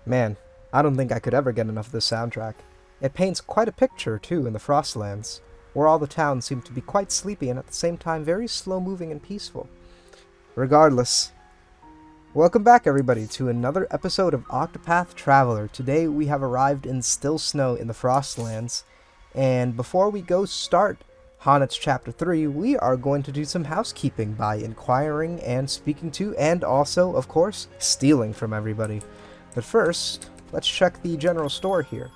Man, I don't think I could ever get enough of this soundtrack. It paints quite a picture, too, in the Frostlands, where all the towns seem to be quite sleepy and at the same time very slow-moving and peaceful. Regardless, welcome back everybody to another episode of Octopath Traveler. Today we have arrived in Stillsnow in the Frostlands, and before we go start Honnet's Chapter 3, we are going to do some housekeeping by inquiring and speaking to, and also, of course, stealing from everybody. But first, let's check the general store here.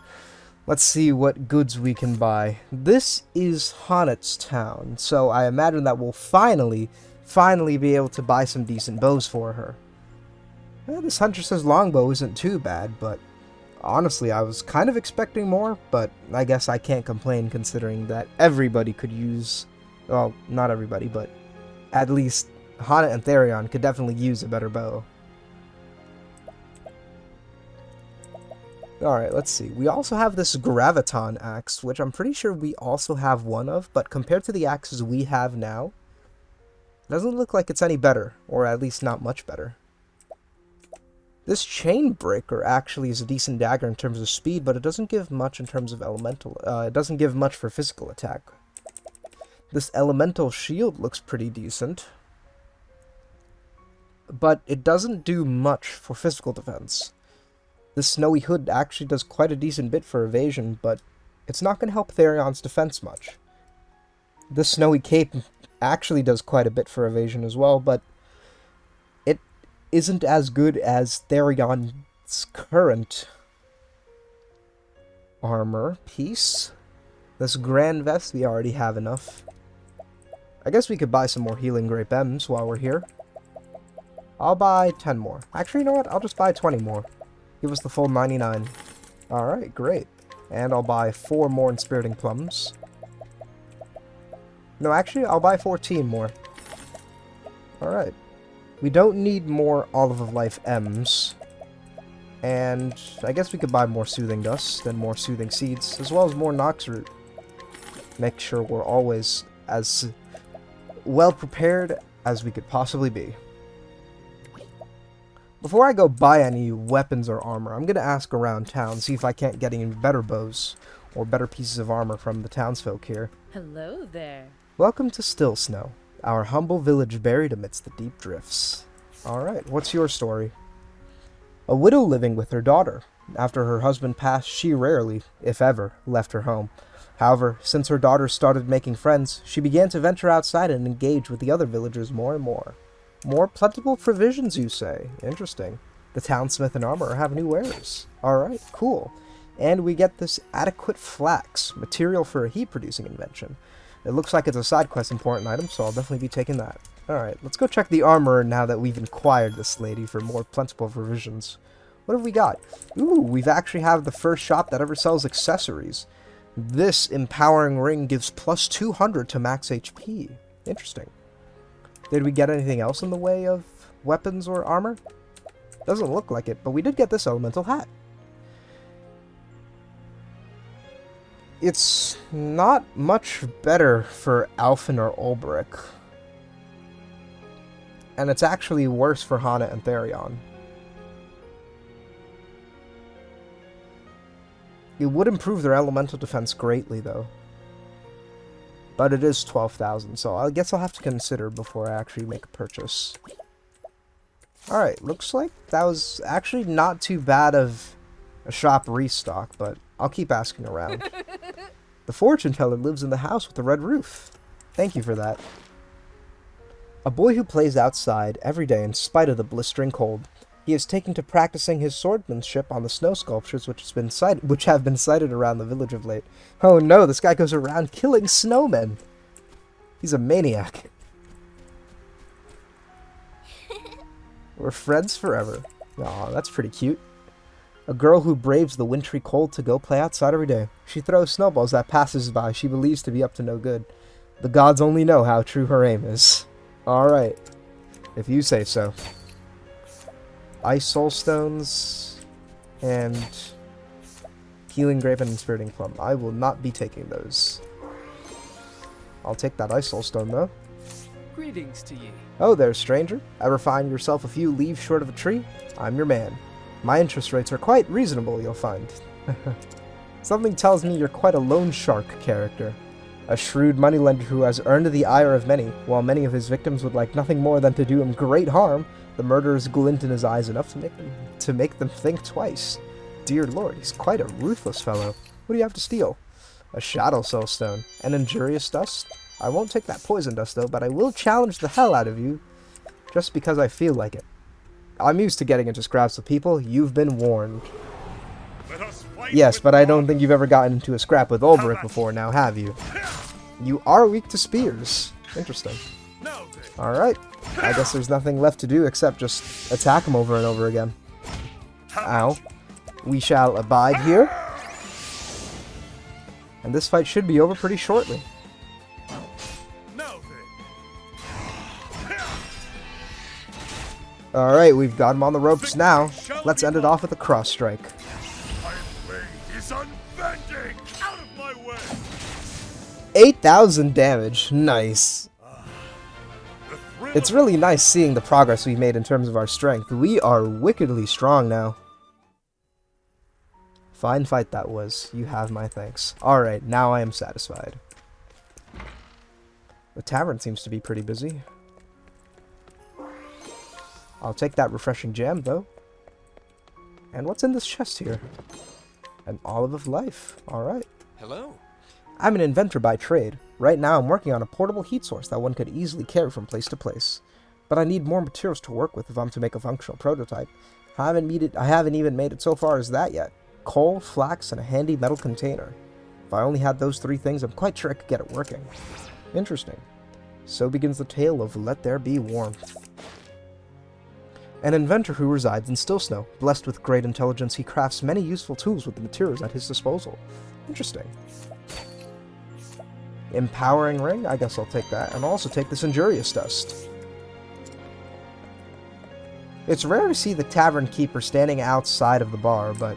Let's see what goods we can buy. This is Honnet's town, so I imagine that we'll finally be able to buy some decent bows for her. This Huntress's longbow isn't too bad, but honestly, I was kind of expecting more, but I guess I can't complain considering that everybody could use, well, not everybody, but at least Honnet and Therion could definitely use a better bow. Alright, let's see. We also have this Graviton axe, which I'm pretty sure we also have one of, but compared to the axes we have now, it doesn't look like it's any better, or at least not much better. This chain breaker actually is a decent dagger in terms of speed, but it doesn't give much in terms of elemental. It doesn't give much for physical attack. This elemental shield looks pretty decent, but it doesn't do much for physical defense. This snowy hood actually does quite a decent bit for evasion, but it's not going to help Therion's defense much. This snowy cape actually does quite a bit for evasion as well, but it isn't as good as Therion's current armor piece. This grand vest, we already have enough. I guess we could buy some more healing grape M's while we're here. I'll buy 10 more. Actually, you know what? I'll just buy 20 more. Give us the full 99. Alright, great. And I'll buy 4 more Inspiriting Plums. No, actually, I'll buy 14 more. Alright. We don't need more Olive of Life M's. And I guess we could buy more Soothing Dust and more Soothing Seeds, as well as more Nox Root. Make sure we're always as well prepared as we could possibly be. Before I go buy any weapons or armor, I'm going to ask around town, see if I can't get any better bows or better pieces of armor from the townsfolk here. Hello there. Welcome to Stillsnow, our humble village buried amidst the deep drifts. Alright, what's your story? A widow living with her daughter. After her husband passed, she rarely, if ever, left her home. However, since her daughter started making friends, she began to venture outside and engage with the other villagers more and more. More plentiful provisions, you say? Interesting. The townsmith and armorer have new wares. Alright, cool. And we get this adequate flax, material for a heat-producing invention. It looks like it's a side quest important item, so I'll definitely be taking that. Alright, let's go check the armorer now that we've inquired this lady for more plentiful provisions. What have we got? Ooh, we've actually have the first shop that ever sells accessories. This empowering ring gives plus 200 to max HP. Interesting. Did we get anything else in the way of weapons or armor? Doesn't look like it, but we did get this elemental hat. It's not much better for Alphen or Ulbrich. And it's actually worse for Honnet and Therion. It would improve their elemental defense greatly, though. But it is 12,000, so I guess I'll have to consider before I actually make a purchase. Alright, looks like that was actually not too bad of a shop restock, but I'll keep asking around. The fortune teller lives in the house with the red roof. Thank you for that. A boy who plays outside every day in spite of the blistering cold. He is taken to practicing his swordsmanship on the snow sculptures which have been sighted around the village of late. Oh no, this guy goes around killing snowmen. He's a maniac. We're friends forever. Aw, that's pretty cute. A girl who braves the wintry cold to go play outside every day. She throws snowballs at passers-by she believes to be up to no good. The gods only know how true her aim is. Alright, if you say so. Ice soul stones and healing grape and inspiriting plum. I will not be taking those. I'll take that ice soul stone though. Greetings to ye. Oh there, stranger. Ever find yourself a few leaves short of a tree? I'm your man. My interest rates are quite reasonable, you'll find. Something tells me you're quite a loan shark character. A shrewd moneylender who has earned the ire of many, while many of his victims would like nothing more than to do him great harm. The murderers glint in his eyes enough to make them think twice. Dear Lord, he's quite a ruthless fellow. What do you have to steal? A shadow soul stone. An injurious dust? I won't take that poison dust though, but I will challenge the hell out of you, just because I feel like it. I'm used to getting into scraps with people. You've been warned. Yes, but I don't think you've ever gotten into a scrap with Ulbrich before now, have you? You are weak to spears. Interesting. Alright. I guess there's nothing left to do except just attack him over and over again. Ow. We shall abide here. And this fight should be over pretty shortly. Alright, we've got him on the ropes now. Let's end it off with a cross strike. 8,000 damage. Nice. It's really nice seeing the progress we've made in terms of our strength. We are wickedly strong now. Fine fight that was. You have my thanks. Alright, now I am satisfied. The tavern seems to be pretty busy. I'll take that refreshing jam, though. And what's in this chest here? An olive of life. Alright. Hello. I'm an inventor by trade. Right now I'm working on a portable heat source that one could easily carry from place to place. But I need more materials to work with if I'm to make a functional prototype. I haven't even made it so far as that yet. Coal, flax, and a handy metal container. If I only had those 3 things, I'm quite sure I could get it working. Interesting. So begins the tale of Let There Be Warmth. An inventor who resides in Stillsnow. Blessed with great intelligence, he crafts many useful tools with the materials at his disposal. Interesting. Empowering ring? I guess I'll take that. And I'll also take this injurious dust. It's rare to see the tavern keeper standing outside of the bar, but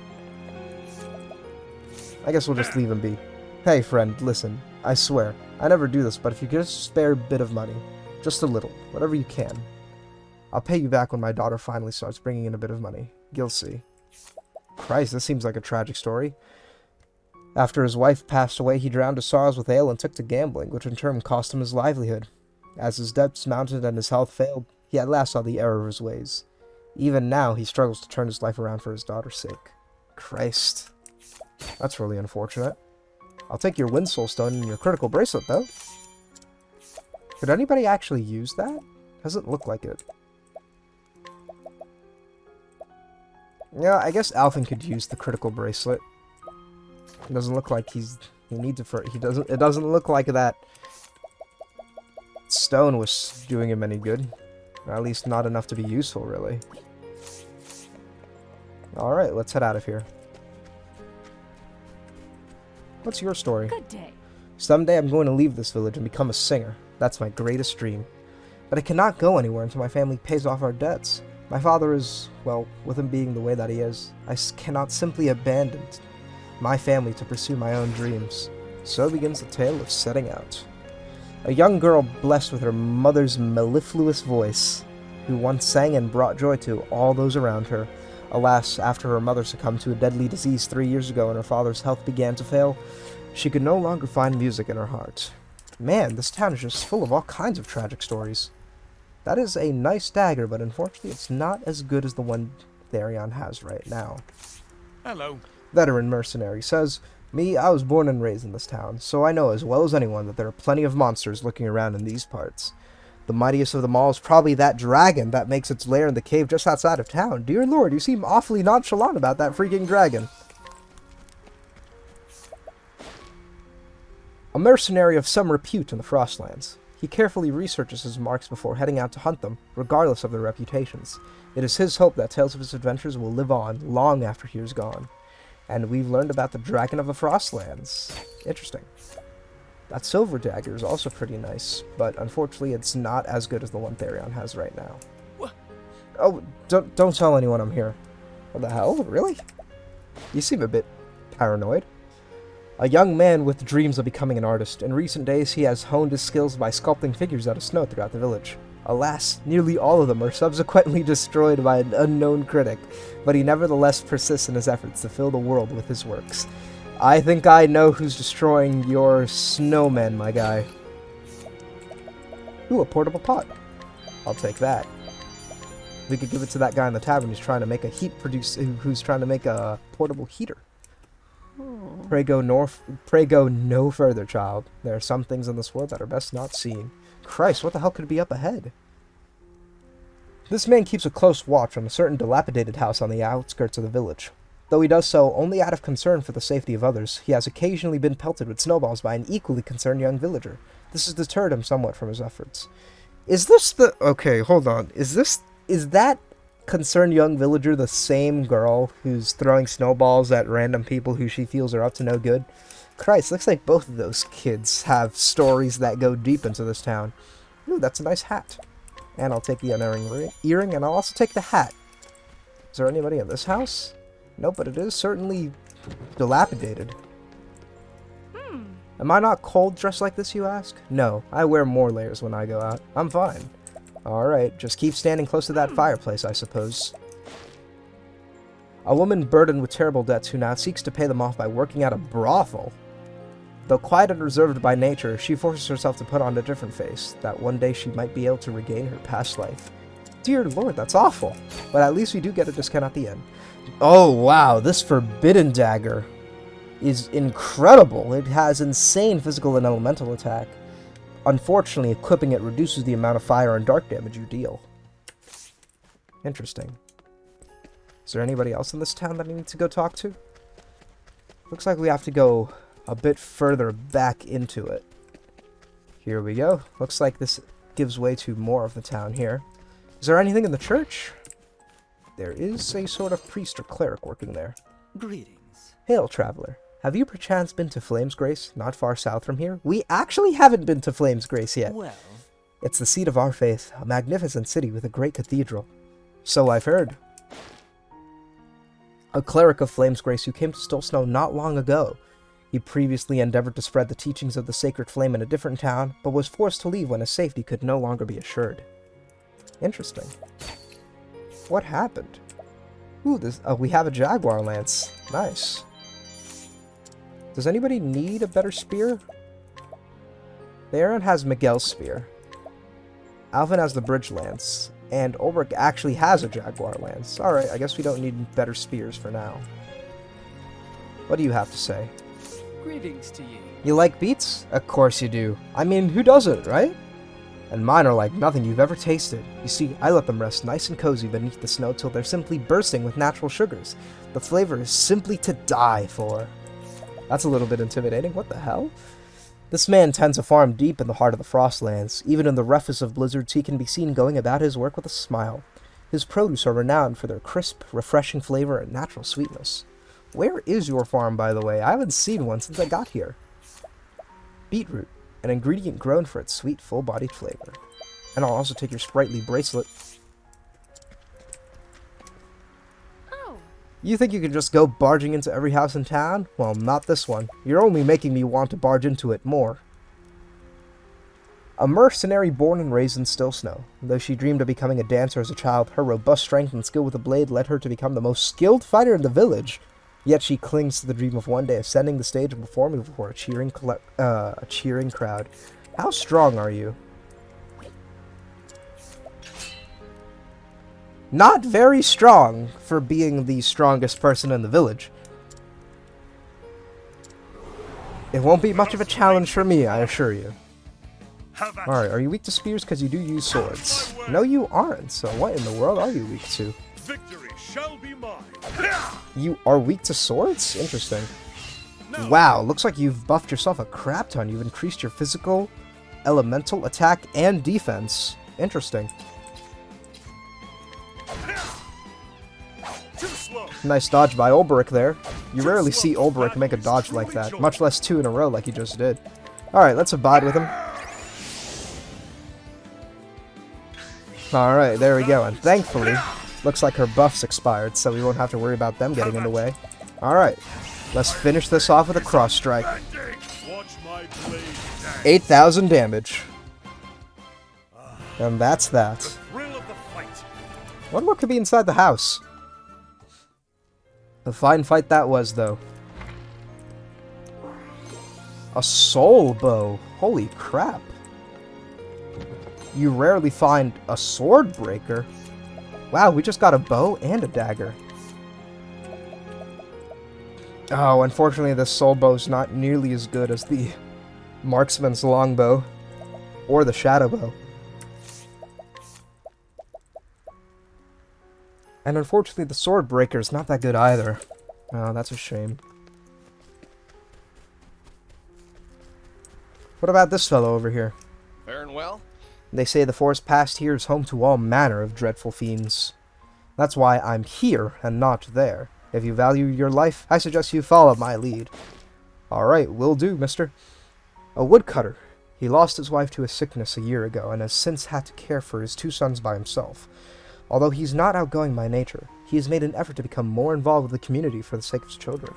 I guess we'll just leave him be. Hey friend, listen. I swear, I never do this, but if you could just spare a bit of money. Just a little. Whatever you can. I'll pay you back when my daughter finally starts bringing in a bit of money. You'll see. Christ, this seems like a tragic story. After his wife passed away, he drowned his sorrows with ale and took to gambling, which in turn cost him his livelihood. As his debts mounted and his health failed, he at last saw the error of his ways. Even now, he struggles to turn his life around for his daughter's sake. Christ. That's really unfortunate. I'll take your wind soul stone and your critical bracelet, though. Could anybody actually use that? Doesn't look like it. Yeah, I guess Alphen could use the critical bracelet. It doesn't look like it doesn't look like that stone was doing him any good. Or at least not enough to be useful, really. Alright, let's head out of here. What's your story? Good day. Someday I'm going to leave this village and become a singer. That's my greatest dream. But I cannot go anywhere until my family pays off our debts. My father is, well, with him being the way that he is, I cannot simply abandon my family to pursue my own dreams. So begins the tale of setting out. A young girl blessed with her mother's mellifluous voice, who once sang and brought joy to all those around her. Alas, after her mother succumbed to a deadly disease 3 years ago and her father's health began to fail, she could no longer find music in her heart. Man, this town is just full of all kinds of tragic stories. That is a nice dagger, but unfortunately it's not as good as the one Therion has right now. Hello. Veteran mercenary says, Me, I was born and raised in this town, so I know as well as anyone that there are plenty of monsters lurking around in these parts. The mightiest of them all is probably that dragon that makes its lair in the cave just outside of town. Dear Lord, you seem awfully nonchalant about that freaking dragon. A mercenary of some repute in the frostlands. He carefully researches his marks before heading out to hunt them, regardless of their reputations. It is his hope that tales of his adventures will live on long after he is gone. And we've learned about the dragon of the frostlands. Interesting. That silver dagger is also pretty nice, but unfortunately it's not as good as the one Therion has right now. What? Oh, don't tell anyone I'm here. What the hell? Really? You seem a bit paranoid. A young man with dreams of becoming an artist. In recent days, he has honed his skills by sculpting figures out of snow throughout the village. Alas, nearly all of them are subsequently destroyed by an unknown critic, but he nevertheless persists in his efforts to fill the world with his works. I think I know who's destroying your snowman, my guy. Ooh, a portable pot. I'll take that. We could give it to that guy in the tavern who's trying to make who's trying to make a portable heater. Pray go no further, child. There are some things in this world that are best not seen. Christ, what the hell could be up ahead? This man keeps a close watch on a certain dilapidated house on the outskirts of the village. Though he does so only out of concern for the safety of others, he has occasionally been pelted with snowballs by an equally concerned young villager. This has deterred him somewhat from his efforts. Is this the... Okay, hold on. Is that concerned young villager the same girl who's throwing snowballs at random people who she feels are up to no good? Christ, looks like both of those kids have stories that go deep into this town. Ooh, that's a nice hat. And I'll take the unerring earring, and I'll also take the hat. Is there anybody in this house? Nope, but it is certainly dilapidated. Am I not cold dressed like this, you ask? No, I wear more layers when I go out. I'm fine. Alright, just keep standing close to that fireplace, I suppose. A woman burdened with terrible debts who now seeks to pay them off by working at a brothel. Though quiet and reserved by nature, she forces herself to put on a different face, that one day she might be able to regain her past life. Dear Lord, that's awful. But at least we do get a discount at the end. Oh wow, this forbidden dagger is incredible. It has insane physical and elemental attack. Unfortunately, equipping it reduces the amount of fire and dark damage you deal. Interesting. Is there anybody else in this town that I need to go talk to? Looks like we have to go a bit further back into it. Here we go. Looks like this gives way to more of the town here. Is there anything in the church? There is a sort of priest or cleric working there. Greetings. Hail, traveler. Have you perchance been to Flamesgrace, not far south from here? We actually haven't been to Flamesgrace yet. Well, it's the seat of our faith, a magnificent city with a great cathedral. So I've heard. A cleric of Flamesgrace who came to Stillsnow not long ago. He previously endeavored to spread the teachings of the sacred flame in a different town, but was forced to leave when his safety could no longer be assured. Interesting. What happened? Ooh, we have a jaguar lance. Nice. Does anybody need a better spear? Theron has Miguel's spear. Alvin has the bridge lance. And Ulrich actually has a jaguar lance. Alright, I guess we don't need better spears for now. What do you have to say? greetings to you. You like beets? Of course you do. I mean, who doesn't, right? And mine are like nothing you've ever tasted. You see, I let them rest nice and cozy beneath the snow till they're simply bursting with natural sugars. The flavor is simply to die for. That's a little bit intimidating. What the hell? This man tends a farm deep in the heart of the frostlands. Even in the roughest of blizzards, he can be seen going about his work with a smile. His produce are renowned for their crisp, refreshing flavor and natural sweetness. Where is your farm, by the way? I haven't seen one since I got here. Beetroot, an ingredient grown for its sweet, full-bodied flavor. And I'll also take your sprightly bracelet. You think you can just go barging into every house in town? Well, not this one. You're only making me want to barge into it more. A mercenary born and raised in Stillsnow. Though she dreamed of becoming a dancer as a child, her robust strength and skill with a blade led her to become the most skilled fighter in the village. Yet she clings to the dream of one day ascending the stage and performing before a cheering crowd. How strong are you? Not very strong for being the strongest person in the village. It won't be much of a challenge for me, I assure you. Alright, are you weak to spears because you do use swords? No, you aren't, so what in the world are you weak to? Victory shall be mine. You are weak to swords? Interesting. Wow, looks like you've buffed yourself a crap ton. You've increased your physical, elemental, attack, and defense. Interesting. Nice dodge by Ulbrich there. You rarely see Ulbrich make a dodge like that, much less two in a row like he just did. Alright, let's abide with him. Alright, there we go, and thankfully, looks like her buff's expired, so we won't have to worry about them getting in the way. Alright, let's finish this off with a cross strike. 8,000 damage. And that's that. The thrill of the fight. Wonder what could be inside the house. A fine fight that was, though. A soul bow. Holy crap. You rarely find a sword breaker. Wow, we just got a bow and a dagger. Oh, unfortunately this soul bow is not nearly as good as the marksman's longbow or the shadow bow. And unfortunately the sword breaker is not that good either. Oh, that's a shame. What about this fellow over here? Faring well? They say the forest past here is home to all manner of dreadful fiends. That's why I'm here and not there. If you value your life, I suggest you follow my lead. Alright, will do, mister. A woodcutter. He lost his wife to a sickness a year ago and has since had to care for his 2 sons by himself. Although he's not outgoing by nature, he has made an effort to become more involved with the community for the sake of his children.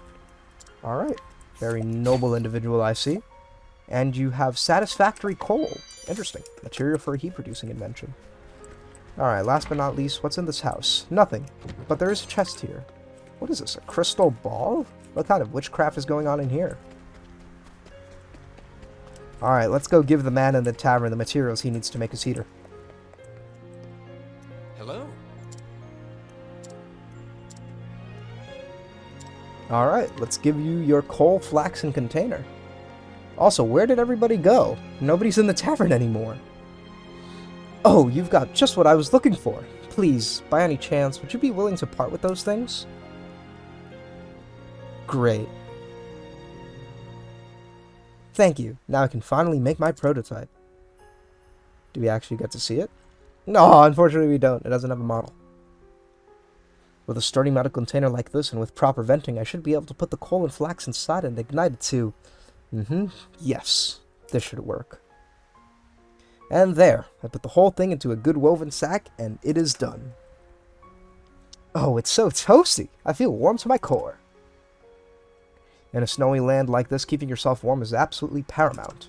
Alright, very noble individual I see. And you have satisfactory coal. Interesting. Material for a heat-producing invention. Alright, last but not least, what's in this house? Nothing. But there is a chest here. What is this, a crystal ball? What kind of witchcraft is going on in here? Alright, let's go give the man in the tavern the materials he needs to make his heater. Hello? Alright, let's give you your coal, flax, and container. Also, where did everybody go? Nobody's in the tavern anymore. Oh, you've got just what I was looking for. Please, by any chance, would you be willing to part with those things? Great. Thank you. Now I can finally make my prototype. Do we actually get to see it? No, unfortunately we don't. It doesn't have a model. With a sturdy metal container like this and with proper venting, I should be able to put the coal and flax inside and ignite it to... Yes, this should work. And there, I put the whole thing into a good woven sack, and it is done. Oh, it's so toasty. I feel warm to my core. In a snowy land like this, keeping yourself warm is absolutely paramount.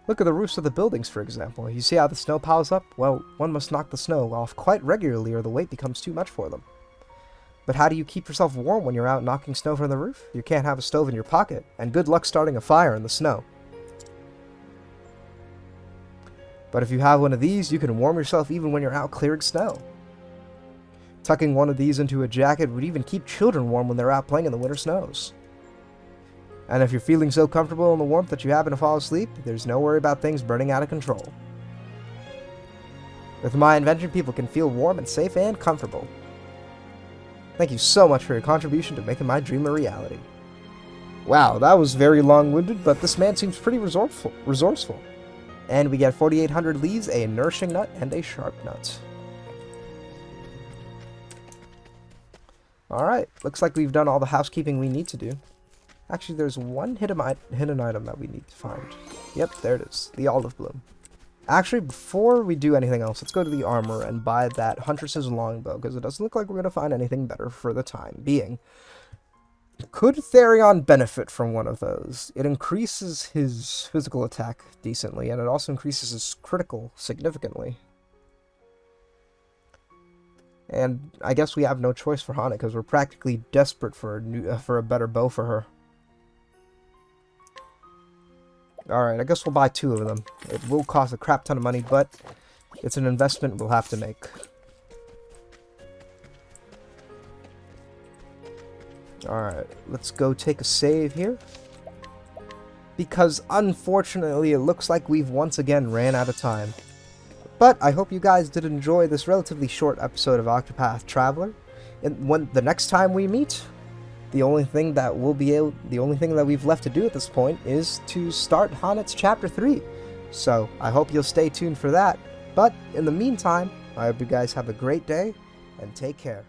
Look at the roofs of the buildings, for example. You see how the snow piles up? Well, one must knock the snow off quite regularly or the weight becomes too much for them. But how do you keep yourself warm when you're out knocking snow from the roof? You can't have a stove in your pocket, and good luck starting a fire in the snow. But if you have one of these, you can warm yourself even when you're out clearing snow. Tucking one of these into a jacket would even keep children warm when they're out playing in the winter snows. And if you're feeling so comfortable in the warmth that you happen to fall asleep, there's no worry about things burning out of control. With my invention, people can feel warm and safe and comfortable. Thank you so much for your contribution to making my dream a reality. Wow, that was very long-winded, but this man seems pretty resourceful. And we get 4,800 leaves, a nourishing nut, and a sharp nut. Alright, looks like we've done all the housekeeping we need to do. Actually, there's one hidden item that we need to find. Yep, there it is. The olive bloom. Actually, before we do anything else, let's go to the armor and buy that Huntress's longbow, because it doesn't look like we're going to find anything better for the time being. Could Therion benefit from one of those? It increases his physical attack decently, and it also increases his critical significantly. And I guess we have no choice for Hana, because we're practically desperate for a better bow for her. Alright, I guess we'll buy 2 of them. It will cost a crap ton of money, but it's an investment we'll have to make. Alright, let's go take a save here. Because unfortunately, it looks like we've once again ran out of time. But I hope you guys did enjoy this relatively short episode of Octopath Traveler. And when the next time we meet, the only thing that we've left to do at this point is to start Honnet's Chapter 3. So I hope you'll stay tuned for that. But in the meantime, I hope you guys have a great day and take care.